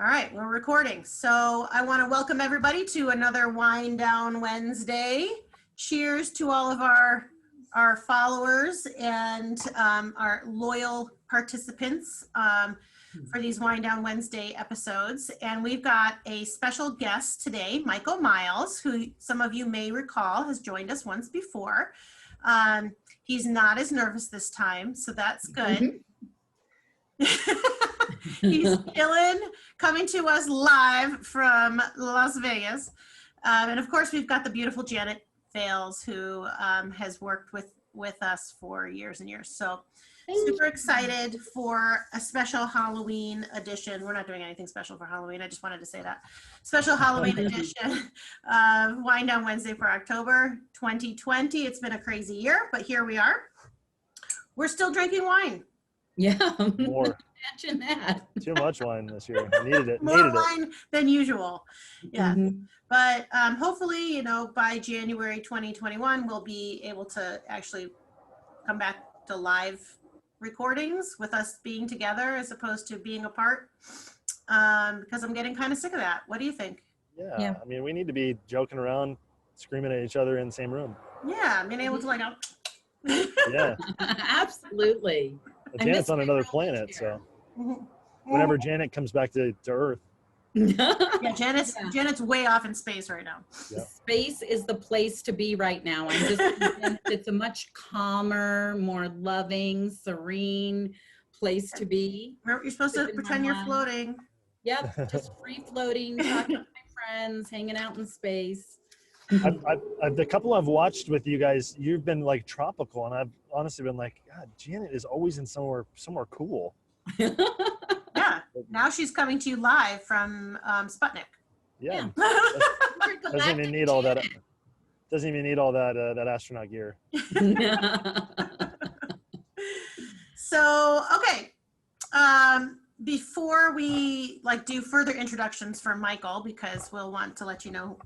All right, we're recording. So I want to welcome everybody to another Wine Down Wednesday. Cheers to all of our followers and our loyal participants for these Wine Down Wednesday episodes. And we've got a special guest today, Michael Miles, who some of you may recall has joined us once before. He's not as nervous this time, so that's good. He's killing, coming to us live from Las Vegas. And of course, we've got the beautiful Janet Fales, who has worked with us for years and years. So super excited for a special Halloween edition. We're not doing anything special for Halloween. I just wanted to say that. Special Halloween edition of Wine Down Wednesday for October 2020. It's been a crazy year, but here we are. We're still drinking wine. Yeah. More. Imagine that. Too much wine this year. I needed it. More wine than usual. Yeah. Mm-hmm. But hopefully, you know, by January 2021, we'll be able to actually come back to live recordings with us being together as opposed to being apart. Because I'm getting kind of sick of that. What do you think? Yeah. I mean, we need to be joking around, screaming at each other in the same room. Yeah. Being able to like, Yeah. Absolutely. But Janet's on another planet, so whenever Janet comes back to Earth. Yeah, Janet's way off in space right now. Yeah. Space is the place to be right now. It's a much calmer, more loving, serene place to be. You're supposed to pretend you're floating. Yep, just free floating, talking to my friends, hanging out in space. I've the couple I've watched with you guys, you've been like tropical, and I've honestly been like, God, Janet is always in somewhere cool. Yeah. Now she's coming to you live from Sputnik. Yeah. Doesn't even need all that. Doesn't even need all that astronaut gear. So okay. Before we do further introductions for Michael, because we'll want to let you know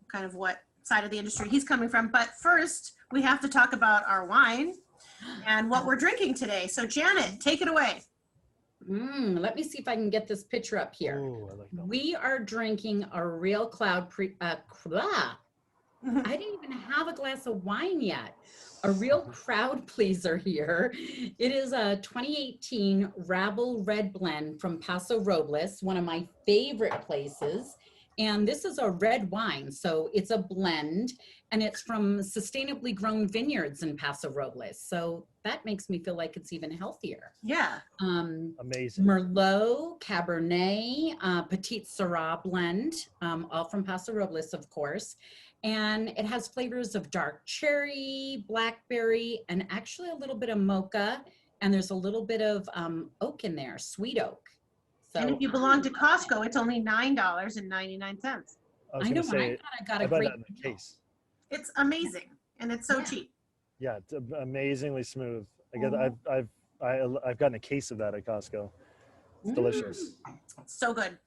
kind of what side of the industry he's coming from. But first, we have to talk about our wine and what we're drinking today. So Janet, take it away. Let me see if I can get this picture up here. Ooh, I like that. We are drinking a Real Cloud I didn't even have a glass of wine yet. A real crowd pleaser here. It is a 2018 Rabble Red Blend from Paso Robles, one of my favorite places. And this is a red wine, so it's a blend, and it's from sustainably grown vineyards in Paso Robles. So that makes me feel like it's even healthier. Yeah. Amazing. Merlot, Cabernet, Petite Syrah blend, all from Paso Robles, of course. And it has flavors of dark cherry, blackberry, and actually a little bit of mocha. And there's a little bit of oak in there, sweet oak. So, And if you belong to Costco, it's only $9.99. I know, say, I got a I buy great that in the case. It's amazing, and it's so cheap. Yeah, it's amazingly smooth. I've gotten a case of that at Costco. It's delicious. So good.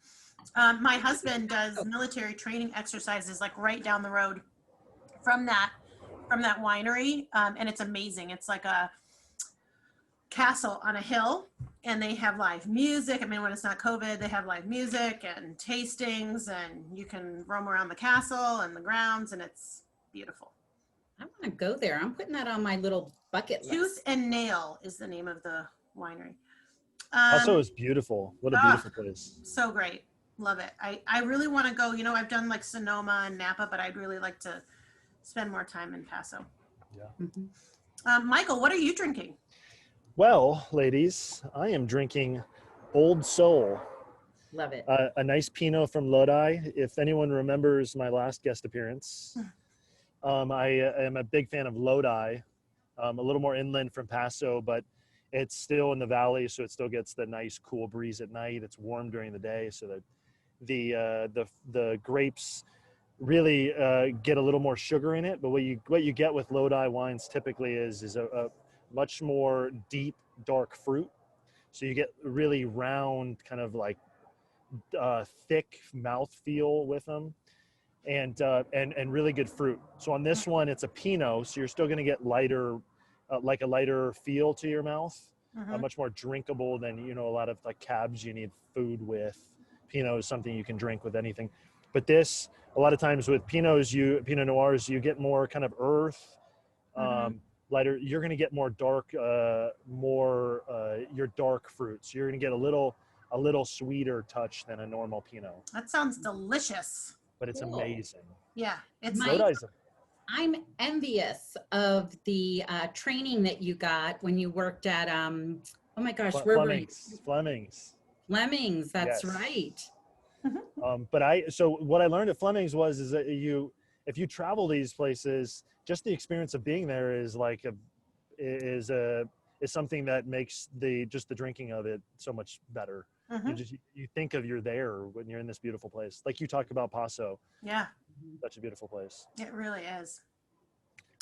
My husband does military training exercises like right down the road from that winery, and it's amazing. It's like a castle on a hill, and they have live music. I mean, when it's not COVID, they have live music and tastings, and you can roam around the castle and the grounds, and it's beautiful. I want to go there. I'm putting that on my little bucket list. Tooth and Nail is the name of the winery. Also, it's beautiful. What a beautiful place. So great. Love it. I really want to go. You know, I've done like Sonoma and Napa, but I'd really like to spend more time in Paso. Yeah. Michael, what are you drinking? Well, ladies, I am drinking Old Soul. Love it. A nice Pinot from Lodi. If anyone remembers my last guest appearance, I am a big fan of Lodi. A little more inland from Paso, but it's still in the valley, so it still gets the nice cool breeze at night. It's warm during the day, so that the grapes really get a little more sugar in it. But what you get with Lodi wines typically is a much more deep, dark fruit. So you get really round, kind of like thick mouthfeel with them, and really good fruit. So on this one, it's a Pinot, so you're still going to get lighter, like a lighter feel to your mouth, much more drinkable than a lot of like cabs you need food with, Pinot is something you can drink with anything. But this, a lot of times with Pinot Noirs, you get more kind of earth, lighter. You're going to get more dark, your dark fruits. You're going to get a little sweeter touch than a normal Pinot. That sounds delicious. But it's Cool. amazing. Yeah, it's Mike, Lodi's I'm envious of the training that you got when you worked at, oh my gosh, where were you? Fleming's. Fleming's, that's Yes. right. So what I learned at Fleming's is that if you travel these places, just the experience of being there is like is something that makes the drinking of it so much better. You think of you're there when you're in this beautiful place. Like you talked about Paso. Yeah, Such a beautiful place. it really is.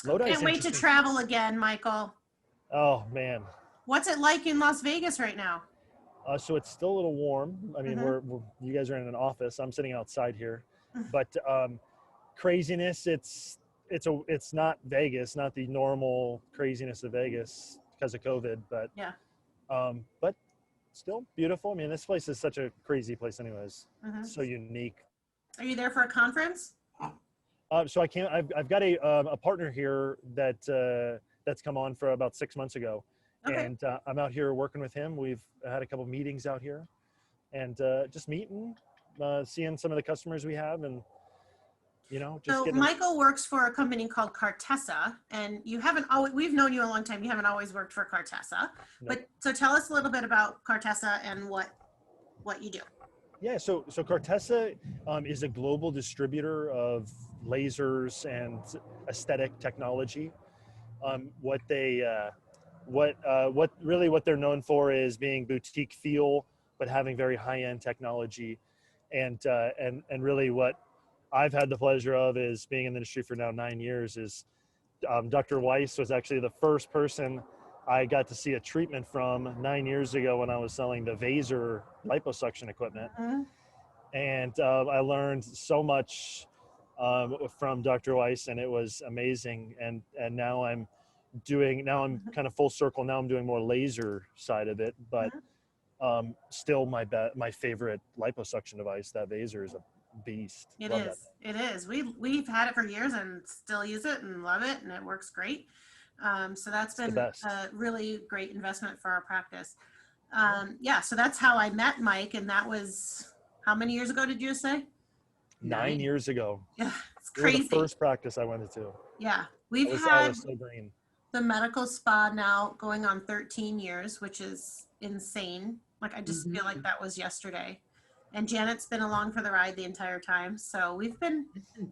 Lodi's Can't wait to interesting. travel again, Michael. Oh man. What's it like in Las Vegas right now? So it's still a little warm. I mean, you guys are in an office. I'm sitting outside here, but craziness. It's not Vegas, not the normal craziness of Vegas because of COVID, but Yeah. But still beautiful. I mean, this place is such a crazy place, anyways. Mhm. So unique. Are you there for a conference? So I've got a partner here that's come on for about 6 months ago. Okay. And I'm out here working with him. We've had a couple meetings out here and just meeting, seeing some of the customers we have and, just So getting. Michael works for a company called Cartessa, and you haven't always, we've known you a long time. You haven't always worked for Cartessa, but so tell us a little bit about Cartessa and what you do. Yeah, so Cartessa is a global distributor of lasers and aesthetic technology. What they're known for is being boutique feel, but having very high-end technology, and really what I've had the pleasure of is being in the industry for now 9 years. Is Dr. Weiss was actually the first person I got to see a treatment from 9 years ago when I was selling the Vaser liposuction equipment. And I learned so much from Dr. Weiss, and it was amazing. And now I'm kind of full circle. Now I'm doing more laser side of it, but still my favorite liposuction device, that Vaser, is a beast. It Love is. It is. We've had it for years and still use it and love it, and it works great. So that's been a really great investment for our practice. Yeah. So that's how I met Mike, and that was how many years ago did you say? 9 years ago. Yeah, it's You were crazy. the first practice I went into. Yeah, I we've was had so green. the medical spa now going on 13 years, which is insane. Like I just feel like that was yesterday. And Janet's been along for the ride the entire time. So we've been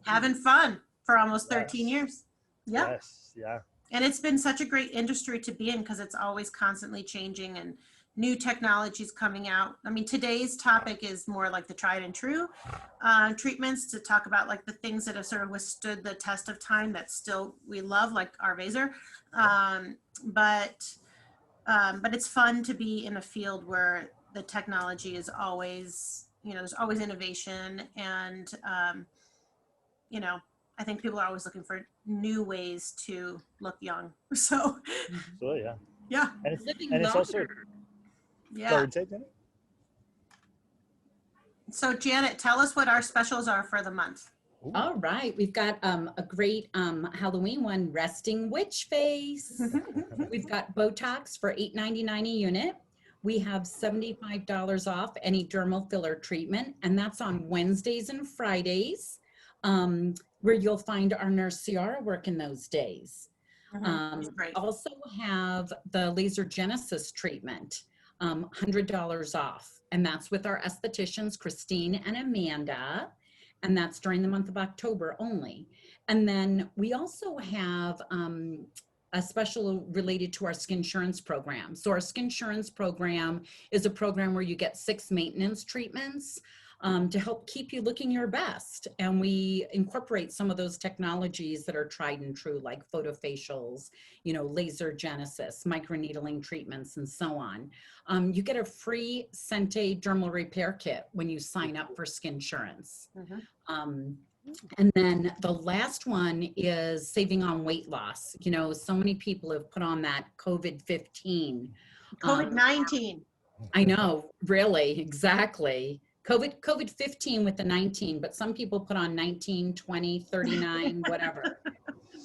having fun for almost 13 years. Yeah. Yes. Yeah. And it's been such a great industry to be in because it's always constantly changing and new technologies coming out. I mean, today's topic is more like the tried and true treatments, to talk about like the things that have sort of withstood the test of time that still we love, like our Vaser. But it's fun to be in a field where the technology is always, there's always innovation, and I think people are always looking for new ways to look young. So Yeah. yeah. And Living it's also. longer. Yeah. Sorry, say it, Jenny? So Janet, tell us what our specials are for the month. All right, we've got a great Halloween one, Resting Witch Face. We've got Botox for $8.99 a unit. We have $75 off any dermal filler treatment, and that's on Wednesdays and Fridays, where you'll find our nurse Ciara working those days. Great. Also have the Laser Genesis treatment, $100 off, and that's with our estheticians, Christine and Amanda, and that's during the month of October only. And then we also have a special related to our Skinsurance program. So our Skinsurance program is a program where you get 6 maintenance treatments to help keep you looking your best. And we incorporate some of those technologies that are tried and true, like photofacials, laser genesis, microneedling treatments, and so on. You get a free Sente dermal repair kit when you sign up for Skinsurance. And then the last one is saving on weight loss. So many people have put on that COVID-15. COVID-19. I know, really, exactly. COVID 15 with the 19, but some people put on 19, 20, 39, whatever.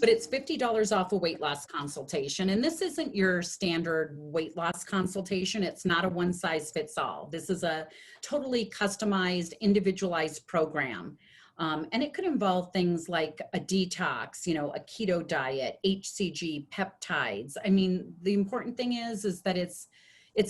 But it's $50 off a weight loss consultation. And this isn't your standard weight loss consultation. It's not a one size fits all. This is a totally customized, individualized program. And it could involve things like a detox, you know, a keto diet, HCG, peptides. I mean, the important thing is that it's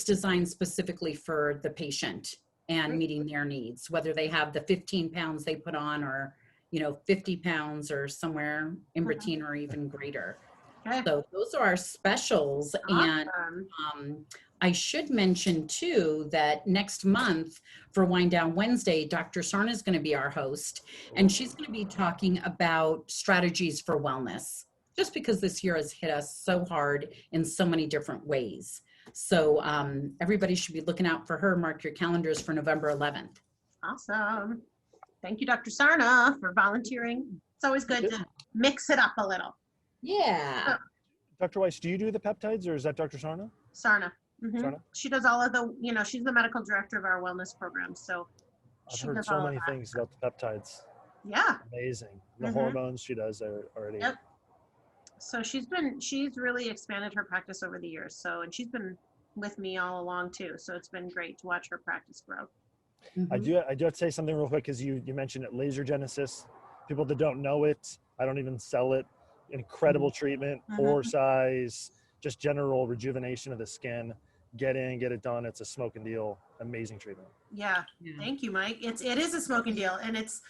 designed specifically for the patient and meeting their needs, whether they have the 15 pounds they put on or, you know, 50 pounds or somewhere in between or even greater. Okay. So those are our specials. And Awesome. I should mention too that next month for Wind Down Wednesday, Dr. Sarna is going to be our host, and she's going to be talking about strategies for wellness, just because this year has hit us so hard in so many different ways. So everybody should be looking out for her. Mark your calendars for November 11th. Awesome. Thank you, Dr. Sarna, for volunteering. It's always good to mix it up a little. Yeah. Dr. Weiss, do you do the peptides or is that Dr. Sarna? Sarna. Mhm. Sarna? She does all of the, you know, she's the medical director of our wellness program. So I've she heard does so all of many that. things about the peptides. Yeah. Amazing. The Mhm. hormones she does are already. Yep. So she's really expanded her practice over the years. So, and she's been with me all along too. So it's been great to watch her practice grow. I do have to say something real quick because you mentioned it, Laser Genesis. People that don't know it, I don't even sell it. Incredible treatment, pore size, just general rejuvenation of the skin. Get in, get it done. It's a smoking deal. Amazing treatment. Yeah. Yeah. Thank you, Mike. It is a smoking deal, and it's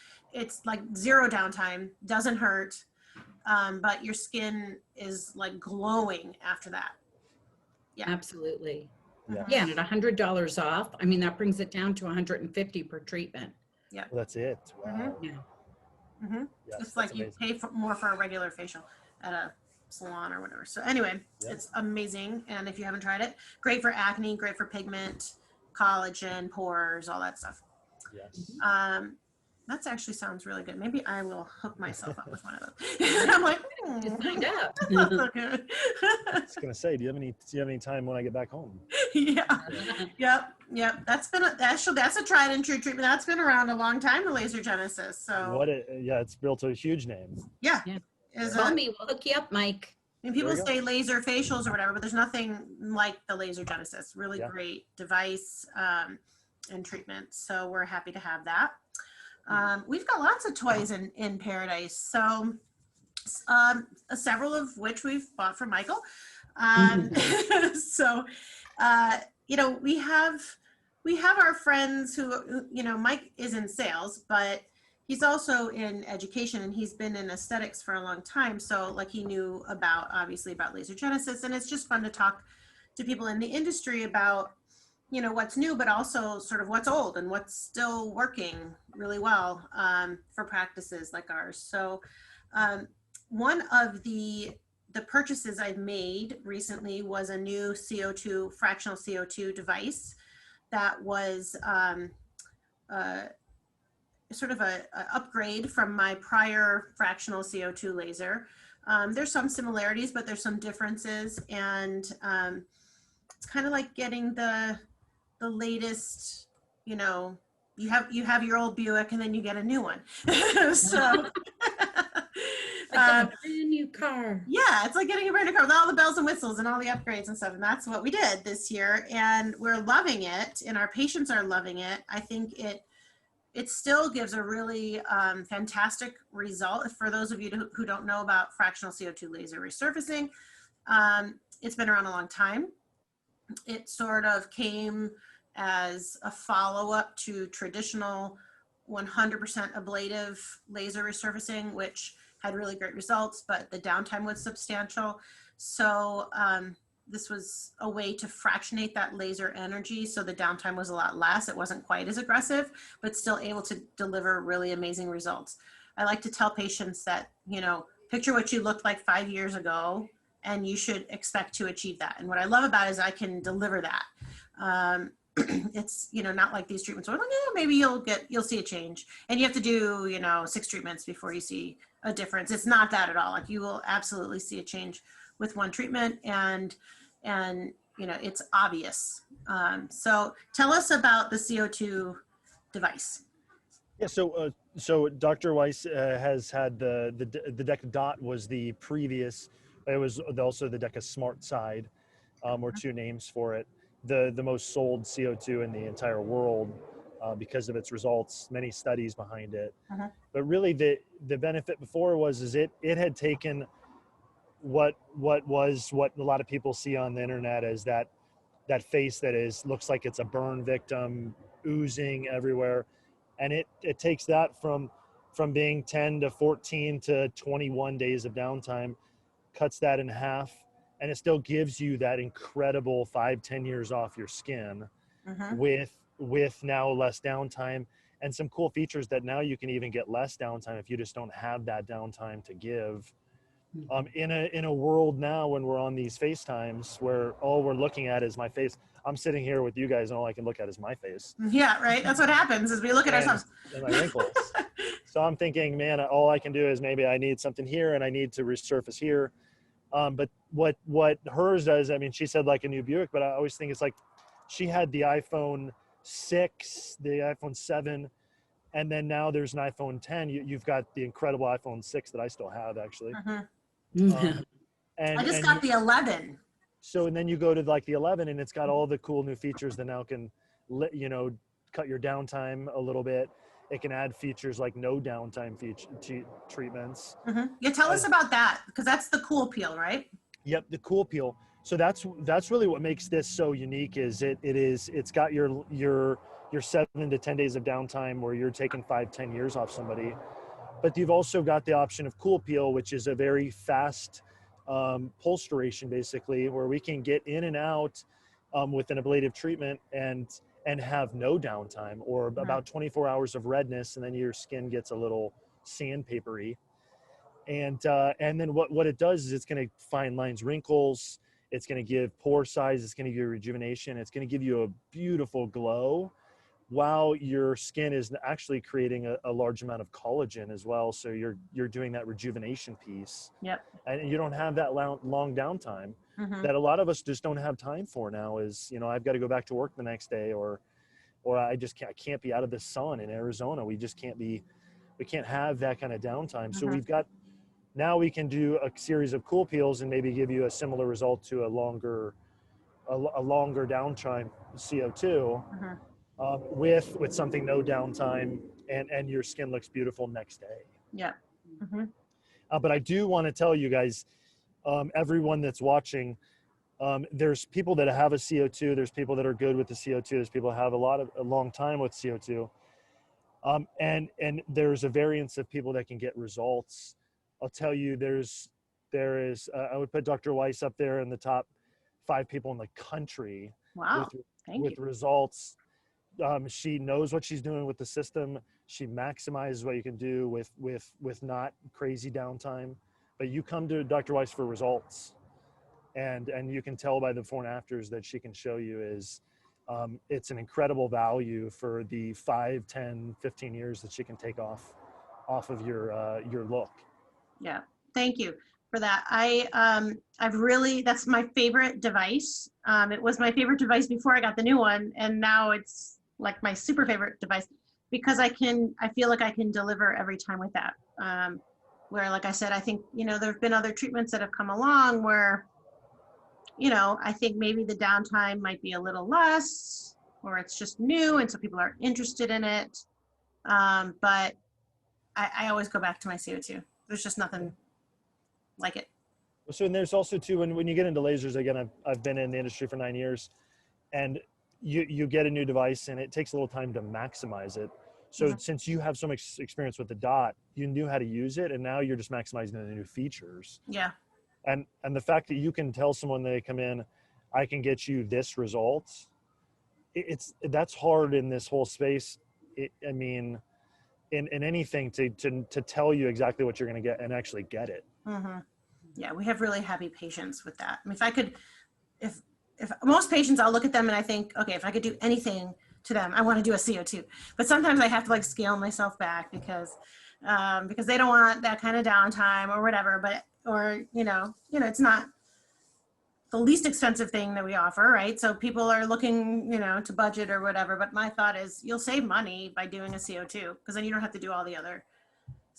like zero downtime, doesn't hurt, but your skin is like glowing after that. Yeah. Absolutely. Yeah. Yeah, and at $100 off, I mean, that brings it down to $150 per treatment. Well, that's it. Wow. Yeah. Mm-hmm. Yes, It's like that's you amazing. pay more for a regular facial at a salon or whatever. So anyway, Yeah. it's amazing. And if you haven't tried it, great for acne, great for pigment, collagen, pores, all that stuff. Yes. That actually sounds really good. Maybe I will hook myself up with one of those. I'm like, Just signed up. that's so good. I was gonna say, do you have any time when I get back home? Yeah. Yep. That's a tried and true treatment. That's been around a long time, the laser genesis. So It's built a huge name. yeah. Yeah. Is Call me, we'll hook you up, Mike. And people There you go. say laser facials or whatever, but there's nothing like the laser genesis. Really Yeah. great device and treatment. So we're happy to have that. We've got lots of toys in Paradise. So several of which we've bought from Michael. So, you know, we have our friends who, you know, Mike is in sales, but he's also in education and he's been in aesthetics for a long time. So like he knew obviously about laser genesis, and it's just fun to talk to people in the industry about, you know, what's new, but also sort of what's old and what's still working really well for practices like ours. So one of the purchases I've made recently was a new fractional CO2 device that was sort of a upgrade from my prior fractional CO2 laser. There's some similarities, but there's some differences, and it's kind of like getting the latest, you know, you have your old Buick and then you get a new one. So Like a brand new car. yeah, it's like getting a brand new car with all the bells and whistles and all the upgrades and stuff. And that's what we did this year. And we're loving it, and our patients are loving it. I think it still gives a really fantastic result. For those of you who don't know about fractional CO2 laser resurfacing, it's been around a long time. It sort of came as a follow-up to traditional 100% ablative laser resurfacing, which had really great results, but the downtime was substantial. So this was a way to fractionate that laser energy, so the downtime was a lot less. It wasn't quite as aggressive, but still able to deliver really amazing results. I like to tell patients that, you know, picture what you looked like 5 years ago, and you should expect to achieve that. And what I love about it is I can deliver that. It's, you know, not like these treatments where, yeah, maybe you'll see a change, and you have to do, you know, 6 treatments before you see a difference. It's not that at all. Like, you will absolutely see a change with one treatment, and you know, it's obvious. So tell us about the CO2 device. Yeah, so Dr. Weiss has had the Deca Dot was the previous. It was also the Deca Smart Side, or two names for it. The most sold CO2 in the entire world because of its results. Many studies behind it. Uh-huh. But really, the benefit before was it had taken what a lot of people see on the internet as that face that looks like it's a burn victim, oozing everywhere, and it takes that from being 10 to 14 to 21 days of downtime, cuts that in half, and it still gives you that incredible 5-10 years off your skin Uh-huh. with now less downtime and some cool features that now you can even get less downtime if you just don't have that downtime to give. In a world now when we're on these FaceTimes where all we're looking at is my face. I'm sitting here with you guys and all I can look at is my face Yeah, right. That's what happens is we look at ourselves. and my wrinkles. So I'm thinking, man, all I can do is maybe I need something here and I need to resurface here. But what hers does, I mean, she said like a new Buick, but I always think it's like she had the iPhone 6, the iPhone 7, and then now there's an iPhone 10. You've got the incredible iPhone 6 that I still have actually. Uh-huh. And I just got the 11. So, and then you go to like the 11 and it's got all the cool new features that now can, cut your downtime a little bit. It can add features like no downtime treatments. Uh-huh. Yeah, tell us about that because that's the cool peel, right? Yep, the cool peel. So that's really what makes this so unique is it's got your 7 to 10 days of downtime where you're taking 5-10 years off somebody. But you've also got the option of cool peel, which is a very fast pulse duration, basically, where we can get in and out with an ablative treatment and have no downtime or about 24 hours of redness, and then your skin gets a little sandpapery. And then what it does is it's going to fine lines wrinkles. It's going to give pore size. It's going to give you rejuvenation. It's going to give you a beautiful glow, while your skin is actually creating a large amount of collagen as well. So you're doing that rejuvenation piece. Yep. And you don't have that long downtime that a lot of us just don't have time for now is, I've got to go back to work the next day or I can't be out of the sun in Arizona. We can't have that kind of downtime. So now we can do a series of cool peels and maybe give you a similar result to a longer downtime CO2. With something no downtime and your skin looks beautiful next day. Yeah. But I do want to tell you guys, everyone that's watching, there's people that have a CO2, there's people that are good with the CO2, there's people that have a long time with CO2. And there's a variance of people that can get results. I'll tell you, there is, I would put Dr. Weiss up there in the top 5 people in the country. Wow. with results. She knows what she's doing with the system. She maximizes what you can do with not crazy downtime. But you come to Dr. Weiss for results, and you can tell by the before and afters that she can show you is it's an incredible value for the 5, 10, 15 years that she can take off of your look. Yeah, thank you for that. That's my favorite device. It was my favorite device before I got the new one, and now it's like my super favorite device because I feel like I can deliver every time with that. Where, like I said, I think, there have been other treatments that have come along where, I think maybe the downtime might be a little less, or it's just new and so people aren't interested in it. But I always go back to my CO2. There's just nothing like it. So, and there's also too, when you get into lasers, again, I've been in the industry for 9 years, and you get a new device and it takes a little time to maximize it. So since you have so much experience with the dot, you knew how to use it, and now you're just maximizing the new features. Yeah. And the fact that you can tell someone they come in, I can get you this result. That's hard in this whole space. In anything to tell you exactly what you're going to get and actually get it. Yeah, we have really happy patients with that. I mean, if most patients, I'll look at them and I think, okay, if I could do anything to them, I want to do a CO2. But sometimes I have to like scale myself back because they don't want that kind of downtime or whatever. But it's not. the least expensive thing that we offer, right? So people are looking, to budget or whatever. But my thought is you'll save money by doing a CO2 because then you don't have to do all the other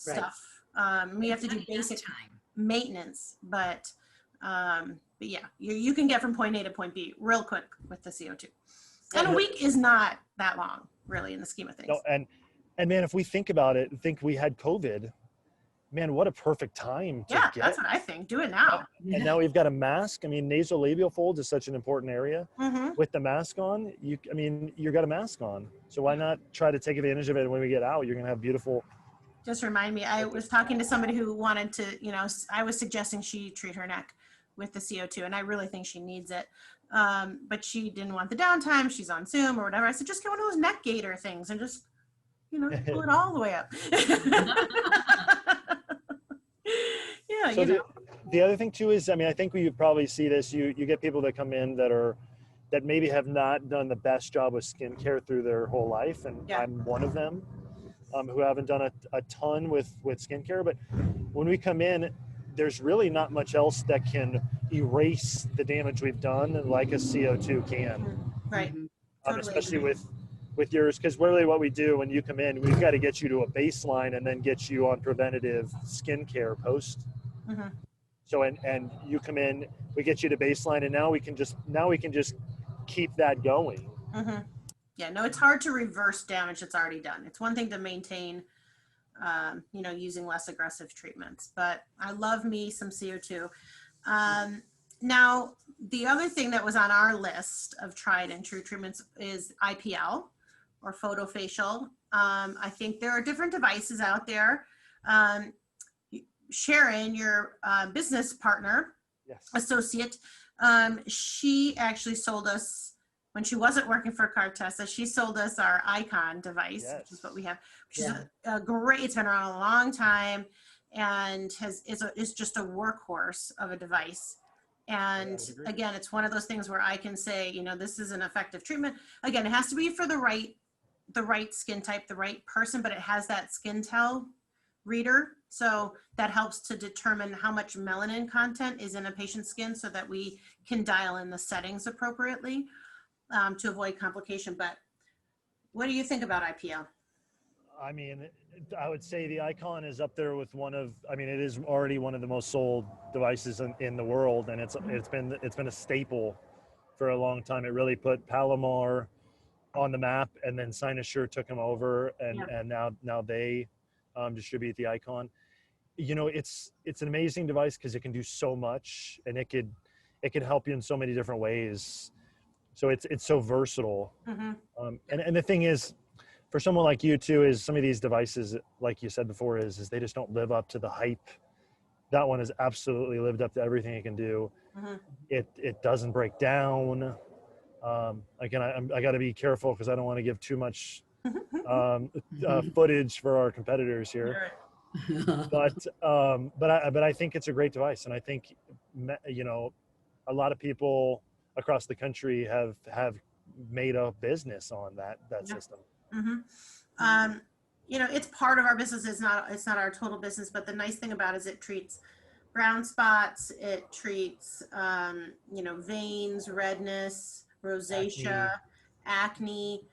Right. stuff. We have to do Money and basic time. maintenance, but yeah, you can get from point A to point B real quick with the CO2. And a week is not that long, really, in the scheme of things. No, and man, if we think about it, think we had COVID, man, what a perfect time to Yeah, get. that's what I think. Do it now. And now we've got a mask. I mean, nasolabial folds is such an important area. Mm-hmm. With the mask on, you've got a mask on. So why not try to take advantage of it when we get out? You're going to have beautiful. Just remind me, I was talking to somebody who wanted to, I was suggesting she treat her neck with the CO2, and I really think she needs it. But she didn't want the downtime. She's on Zoom or whatever. I said, just get one of those neck gaiter things and just, pull it all the way up. Yeah, So the other thing too is, I think we probably see this. You get people that come in that maybe have not done the best job with skincare through their whole life, and Yeah. I'm one of them, who haven't done a ton with skincare. But when we come in, there's really not much else that can erase the damage we've done like a CO2 can. right. Mhm. Totally Especially agree. with yours, because really what we do when you come in, we've got to get you to a baseline and then get you on preventative skincare post. Mhm. So and you come in, we get you to baseline, and now we can just keep that going. Mm-hmm. Yeah, no, it's hard to reverse damage that's already done. It's one thing to maintain, using less aggressive treatments, but I love me some CO2. Now, the other thing that was on our list of tried and true treatments is IPL or photofacial. I think there are different devices out there. Sharon, your business partner, Yes. associate, she actually sold us, when she wasn't working for Cartessa, she sold us our Icon device, which is what we have, which is a great, it's been around a long time and is just a workhorse of a device. And again, it's one of those things where I can say, this is an effective treatment. Again, it has to be for the right skin type, the right person, but it has that skin tell reader. So that helps to determine how much melanin content is in a patient's skin so that we can dial in the settings appropriately to avoid complication. But what do you think about IPL? I would say the Icon is up there with it is already one of the most sold devices in the world, and it's been a staple for a long time. It really put Palomar on the map, and then Cynosure took them over, and now they distribute the Icon. It's an amazing device because it can do so much, and it could help you in so many different ways. So it's so versatile. Mm-hmm. And the thing is, for someone like you too, is some of these devices, like you said before, is they just don't live up to the hype. That one has absolutely lived up to everything it can do. Mm-hmm. It doesn't break down. Again, I got to be careful because I don't want to give too much footage for our competitors here. But I think it's a great device, and I think a lot of people across the country have made a business on that system. Mm-hmm. It's part of our business. It's not our total business, but the nice thing about it is it treats brown spots. It treats, veins, redness, rosacea, acne.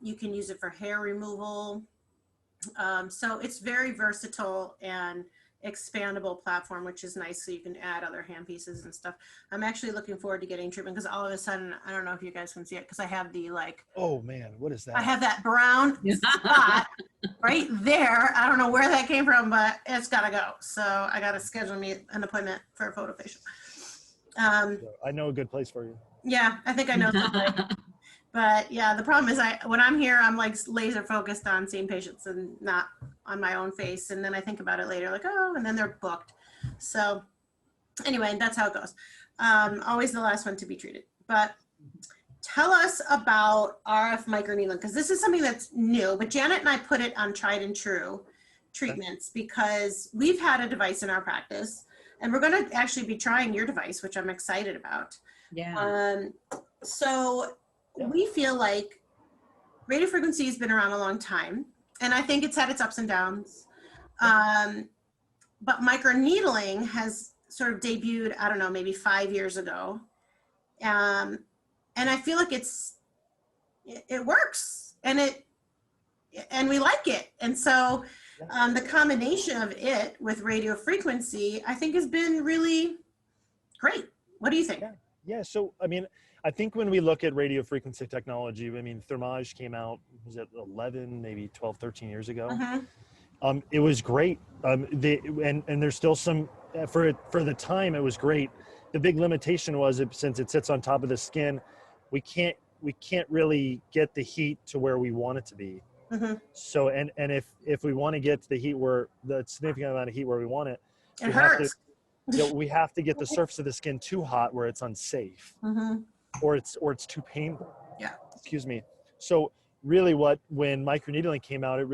You can use it for hair removal. So it's very versatile and expandable platform, which is nice. So you can add other hand pieces and stuff. I'm actually looking forward to getting treatment because all of a sudden, I don't know if you guys can see it because I have the Oh man, what is that? I have that brown spot right there. I don't know where that came from, but it's gotta go. So I gotta schedule me an appointment for a photofacial. I know a good place for you. Yeah, I think I know somebody. But yeah, the problem is when I'm here, I'm like laser focused on seeing patients and not on my own face. And then I think about it later, like, oh, and then they're booked. So anyway, that's how it goes. Always the last one to be treated. But tell us about RF microneedling, because this is something that's new, but Janet and I put it on tried and true treatments because we've had a device in our practice and we're going to actually be trying your device, which I'm excited about. Yeah. We feel like radiofrequency has been around a long time, and I think it's had its ups and downs. But microneedling has sort of debuted, I don't know, maybe 5 years ago. And I feel like it works, and we like it. And so the combination of it with radio frequency, I think, has been really great. What do you think? Yeah. So, I mean, I think when we look at radio frequency technology, I mean, Thermage came out, was it 11, maybe 12, 13 years ago? It was great. And there's still some, for the time, it was great. The big limitation was since it sits on top of the skin, we can't really get the heat to where we want it to be. So, and if we want to get to the heat where the significant amount of heat where we want it, It hurts. we have to get the surface of the skin too hot where it's unsafe, or it's too painful. Yeah. Excuse me. So really, when microneedling came out, I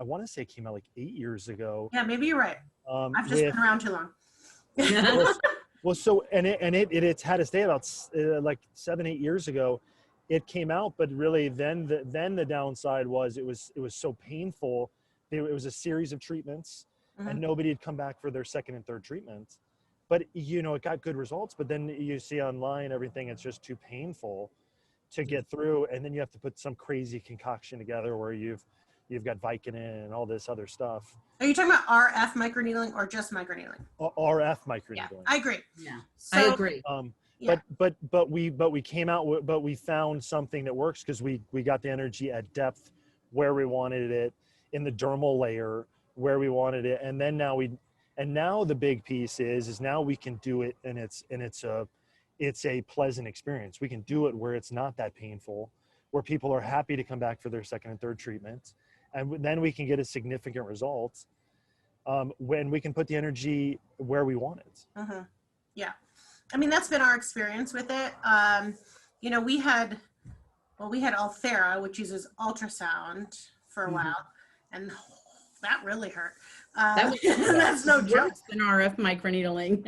want to say it came out like 8 years ago. Yeah, maybe you're right. I've just been around too long. Well, so it's had its day about like 7-8 years ago. It came out, but really then the downside was it was so painful. It was a series of treatments, and nobody had come back for their second and third treatment. But it got good results. But then you see online everything; it's just too painful to get through, and then you have to put some crazy concoction together where you've got Vicodin and all this other stuff. Are you talking about RF microneedling or just microneedling? RF microneedling. Yeah, I agree. Yeah, So, I agree. Yeah. But we came out with, but we found something that works because we got the energy at depth where we wanted it, in the dermal layer where we wanted it, and then now the big piece is now we can do it, and it's a pleasant experience. We can do it where it's not that painful, where people are happy to come back for their second and third treatment, and then we can get a significant result when we can put the energy where we want it. Yeah. I mean, that's been our experience with it. We had Althera, which uses ultrasound for a while, and that really hurt. That's no joke. Worse than RF microneedling.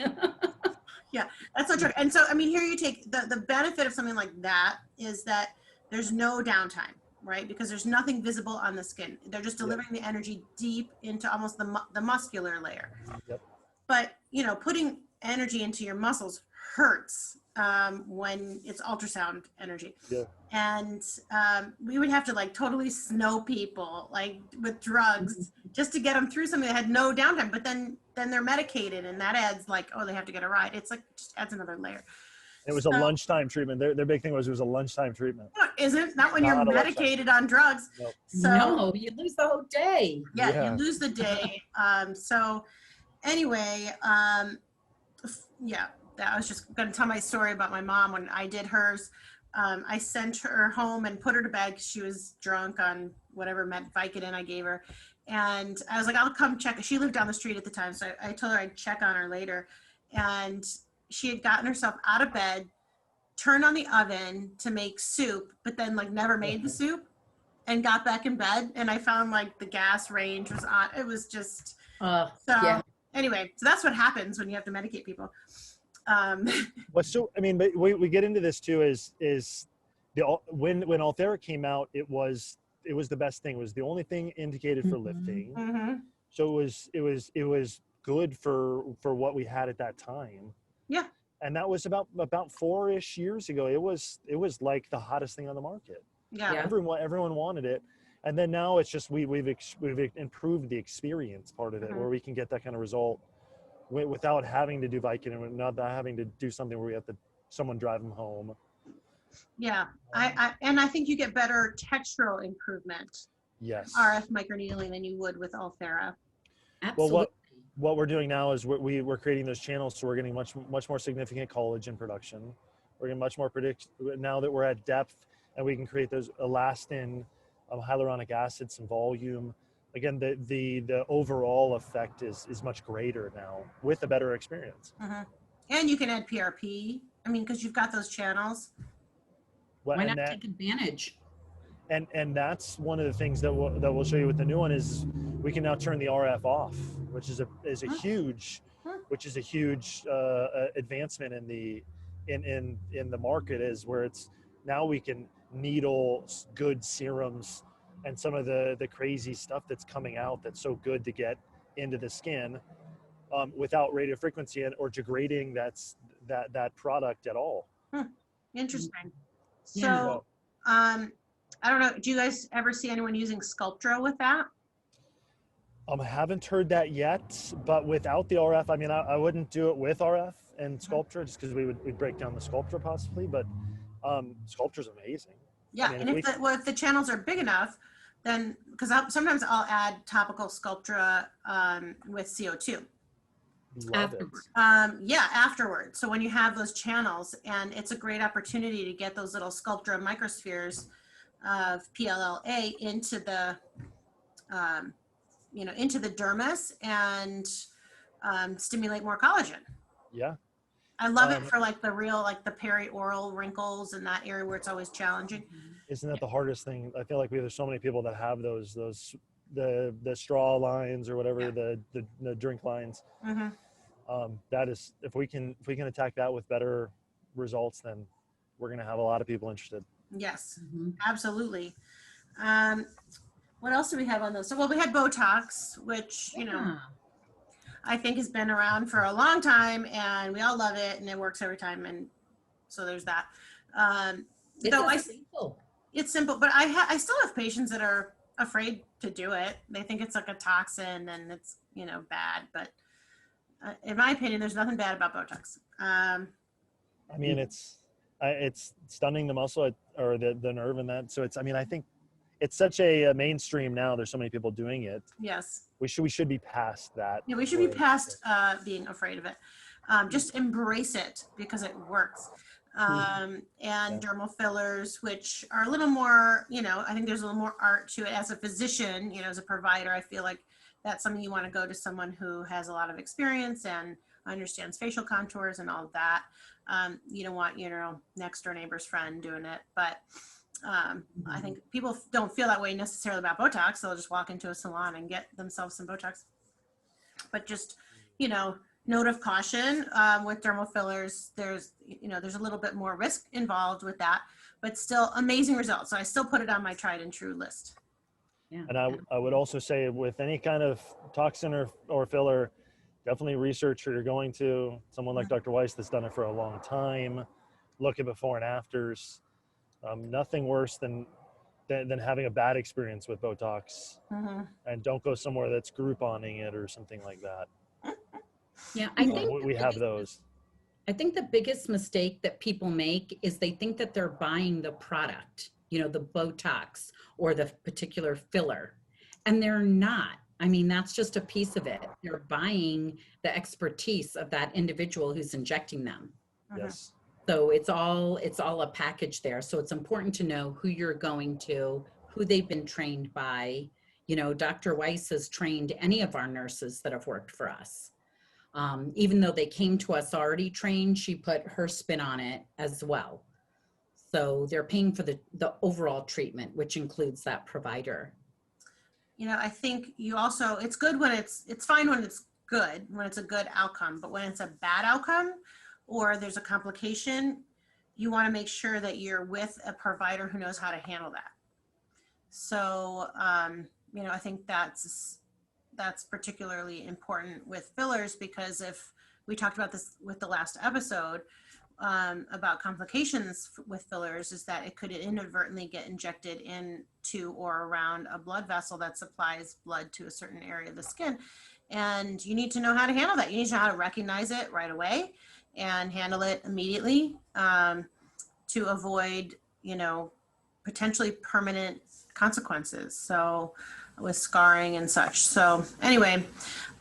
Yeah, that's no joke. And so, I mean, here you take the benefit of something like that is that there's no downtime, right? Because there's nothing visible on the skin. They're just delivering the energy deep into almost the muscular layer. Yep. But, putting energy into your muscles hurts when it's ultrasound energy. Yeah. And we would have to totally snow people with drugs just to get them through something that had no downtime. But then they're medicated, and that adds they have to get a ride. It's just adds another layer. It was a lunchtime treatment. Their big thing was it was a lunchtime treatment. No, isn't not when you're medicated on drugs. Nope. So No, you lose the whole day. yeah, you lose the day. So anyway, yeah, I was just going to tell my story about my mom when I did hers. I sent her home and put her to bed because she was drunk on whatever Vicodin I gave her. And I was like, I'll come check. She lived down the street at the time. So I told her I'd check on her later. And she had gotten herself out of bed, turned on the oven to make soup, but then never made the soup, and got back in bed. And I found the gas range was on. It was just, anyway, so that's what happens when you have to medicate people. But we get into this too when Althera came out, it was the best thing. It was the only thing indicated for lifting. So it was good for what we had at that time. Yeah. And that was about 4-ish years ago. It was like the hottest thing on the market. Yeah. Everyone wanted it. And then now it's just we've improved the experience part of it, where we can get that kind of result without having to do Vicodin, not having to do something where we have to someone drive them home. Yeah, I think you get better textural improvement. Yes. RF microneedling than you would with Althera. Absolutely. Well, what we're doing now is we're creating those channels, so we're getting much more significant collagen production. We're getting much more now that we're at depth, and we can create those elastin, hyaluronic acid, some volume. Again, the overall effect is much greater now with a better experience. And you can add PRP. I mean, because you've got those channels. Well, why not take advantage? And that's one of the things that we'll show you with the new one is we can now turn the RF off, which is a huge advancement in the market, is where it's now we can needle good serums and some of the crazy stuff that's coming out that's so good to get into the skin. without radio frequency and or degrading that product at all. Interesting. Yeah. So, I don't know, do you guys ever see anyone using Sculptra with that? I haven't heard that yet, but without the RF, I mean, I wouldn't do it with RF and Sculptra just because we'd break down the Sculptra possibly, but Sculptra's amazing. Yeah, I mean, and if the channels are big enough, then, because sometimes I'll add topical Sculptra with CO2. Love it. Afterwards. Yeah, afterwards. So when you have those channels, and it's a great opportunity to get those little Sculptra microspheres of PLLA into the, into the dermis and stimulate more collagen. Yeah. I love it for like the real, like the perioral wrinkles in that area where it's always challenging. Isn't that the hardest thing? I feel like there's so many people that have the straw lines or whatever, Yeah. the drink lines. Mm-hmm. That is, if we can attack that with better results, then we're going to have a lot of people interested. Yes, Mhm. absolutely. What else do we have on those? So, well, we had Botox, which, Yeah. I think has been around for a long time and we all love it and it works every time. And so there's that. It Though is simple. it's simple, but I still have patients that are afraid to do it. They think it's like a toxin and it's, bad. But in my opinion, there's nothing bad about Botox. I mean, it's stunning the muscle or the nerve in that. So I think it's such a mainstream now. There's so many people doing it. Yes. We should be past that. Yeah, we should be past being afraid of it. Just embrace it because it works. And dermal fillers, which are a little more, I think there's a little more art to it. As a physician, as a provider, I feel like that's something you want to go to someone who has a lot of experience and understands facial contours and all of that. You don't want your next door neighbor's friend doing it, but I think people don't feel that way necessarily about Botox. They'll just walk into a salon and get themselves some Botox. But just, note of caution with dermal fillers. There's a little bit more risk involved with that, but still amazing results. So I still put it on my tried and true list. Yeah. And I would also say with any kind of toxin or filler, definitely research who you're going to. Someone like Dr. Weiss that's done it for a long time. Look at before and afters. Nothing worse than having a bad experience with Botox. Mm-hmm. And don't go somewhere that's Grouponing it or something like that. Yeah, I think We have those. I think the biggest mistake that people make is they think that they're buying the product, the Botox or the particular filler, and they're not. I mean, that's just a piece of it. They're buying the expertise of that individual who's injecting them. Yes. So it's all a package there. So it's important to know who you're going to, who they've been trained by. Dr. Weiss has trained any of our nurses that have worked for us. Even though they came to us already trained, she put her spin on it as well. So they're paying for the overall treatment, which includes that provider. I think it's good when it's fine when it's good, when it's a good outcome, but when it's a bad outcome or there's a complication, you want to make sure that you're with a provider who knows how to handle that. So, I think that's particularly important with fillers, because if we talked about this with the last episode about complications with fillers, is that it could inadvertently get injected into or around a blood vessel that supplies blood to a certain area of the skin. And you need to know how to handle that. You need to know how to recognize it right away and handle it immediately to avoid, potentially permanent consequences. So with scarring and such. So anyway,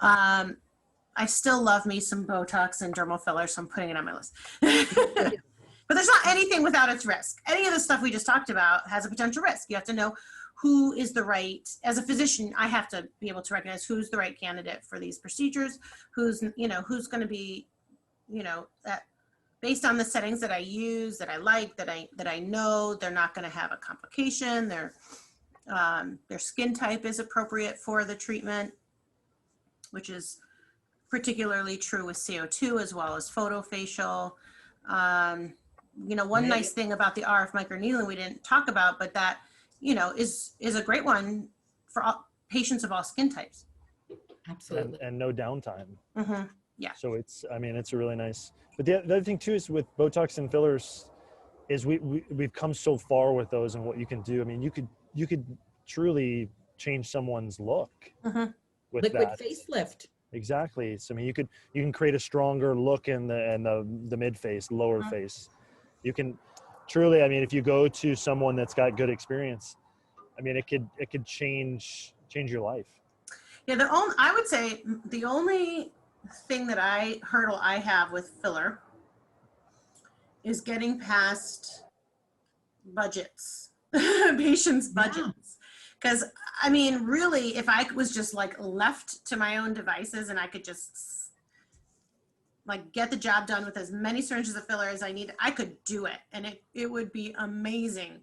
I still love me some Botox and dermal fillers, so I'm putting it on my list. But there's not anything without its risk. Any of the stuff we just talked about has a potential risk. You have to know who is the right, as a physician, I have to be able to recognize who's the right candidate for these procedures, who's going to be, that based on the settings that I use, that I like, that I know they're not going to have a complication, their skin type is appropriate for the treatment, which is particularly true with CO2 as well as photofacial. One nice thing about the RF microneedling we didn't talk about, but that, is a great one for all patients of all skin types. Absolutely. and no downtime. Mhm. So it's, I mean, it's a really nice, but the other thing too is with Botox and fillers is we've come so far with those and what you can do. I mean, you could truly change someone's look Mhm. with Liquid that. facelift. Exactly. So I mean, you can create a stronger look in the mid face, lower Mhm. face. You can truly, I mean, if you go to someone that's got good experience, I mean, it could change your life. Yeah, I would say the only thing that hurdle I have with filler is getting past budgets, patients' budgets. Because I mean, really, if I was just like left to my own devices and I could just like get the job done with as many syringes of filler as I need, I could do it, and it would be amazing.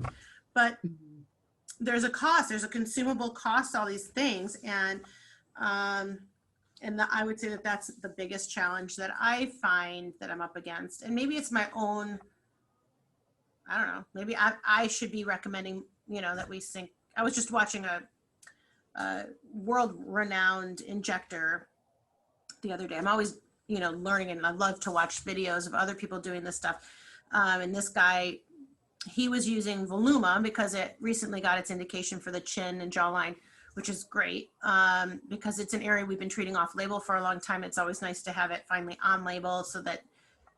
But Mhm. there's a cost, there's a consumable cost, all these things, and I would say that that's the biggest challenge that I find that I'm up against. And maybe it's my own, I don't know, maybe I should be recommending, that we sync. I was just watching a world-renowned injector the other day. I'm always, learning, and I love to watch videos of other people doing this stuff. And this guy, he was using Voluma because it recently got its indication for the chin and jawline, which is great, because it's an area we've been treating off label for a long time. It's always nice to have it finally on label so that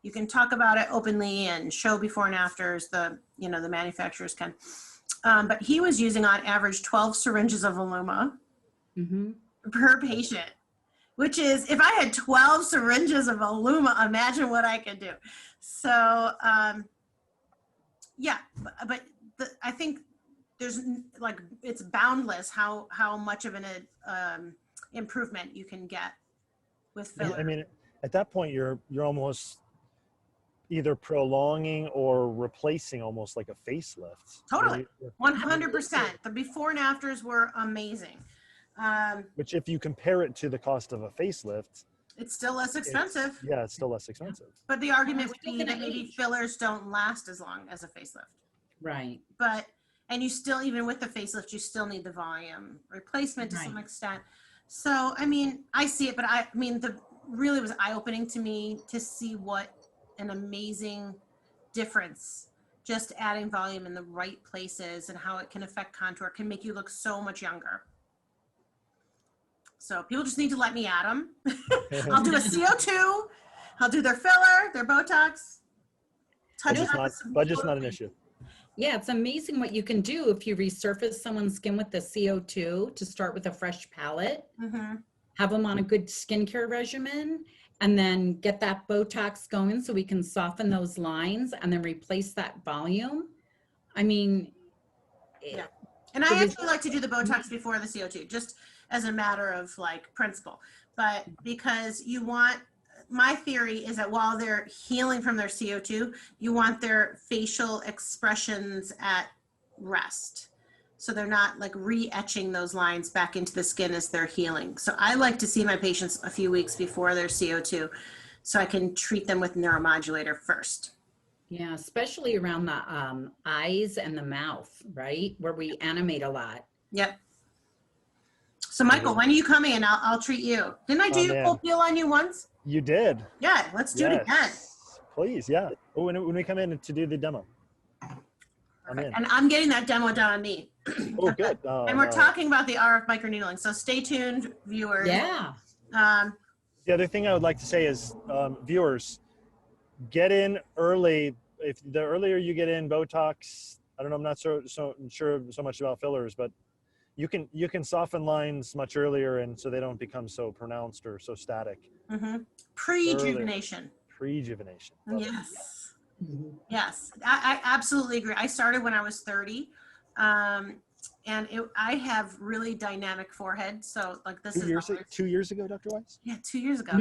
you can talk about it openly and show before and afters. The manufacturers can. But he was using on average 12 syringes of Voluma Mhm. per patient, which is, if I had 12 syringes of Voluma, imagine what I could do. So, yeah, but I think there's it's boundless how much of an improvement you can get with filler. I mean, at that point, you're almost either prolonging or replacing almost like a facelift. Totally. 100%. The before and afters were amazing. Which, if you compare it to the cost of a facelift, It's still less expensive, it's still less expensive. but the argument it's would still be gonna that maybe age. fillers don't last as long as a facelift. Right. And you still, even with the facelift, you still need the volume replacement to some Right. extent. So, I mean, I see it, but I mean, really was eye-opening to me to see what an amazing difference just adding volume in the right places and how it can affect contour, can make you look so much younger. So people just need to let me at them. I'll do a CO2. I'll do their filler, their Botox. Budget's not an issue. Yeah, it's amazing what you can do if you resurface someone's skin with the CO2 to start with a fresh palette, Mm-hmm. have them on a good skincare regimen, and then get that Botox going so we can soften those lines and then replace that volume. I mean, Yeah. And I actually like to do the Botox before the CO2, just as a matter of like principle. But because my theory is that while they're healing from their CO2, you want their facial expressions at rest. So they're not like re-etching those lines back into the skin as they're healing. So I like to see my patients a few weeks before their CO2 so I can treat them with neuromodulator first. yeah, especially around the eyes and the mouth, right? Where we animate a lot. Yep. So Michael, when are you coming? And I'll treat you. Didn't I do your full peel on you once? You did. Yeah, let's do it again. Please, yeah. Oh, when we come in to do the demo. I'm in. And I'm getting that demo done on me. Oh, good. And we're talking about the RF microneedling. So stay tuned, viewers. Yeah. The other thing I would like to say is, viewers, get in early. If the earlier you get in, Botox, I don't know, I'm not sure so much about fillers, but you can soften lines much earlier, and so they don't become so pronounced or so static. Mm-hmm. Pre-juvenation. Pre-juvenation. Love it. Yes. Yes, I absolutely agree. I started when I was 30. And I have really dynamic forehead. So like this 2 years ago, Dr. Weiss? Yeah, 2 years ago.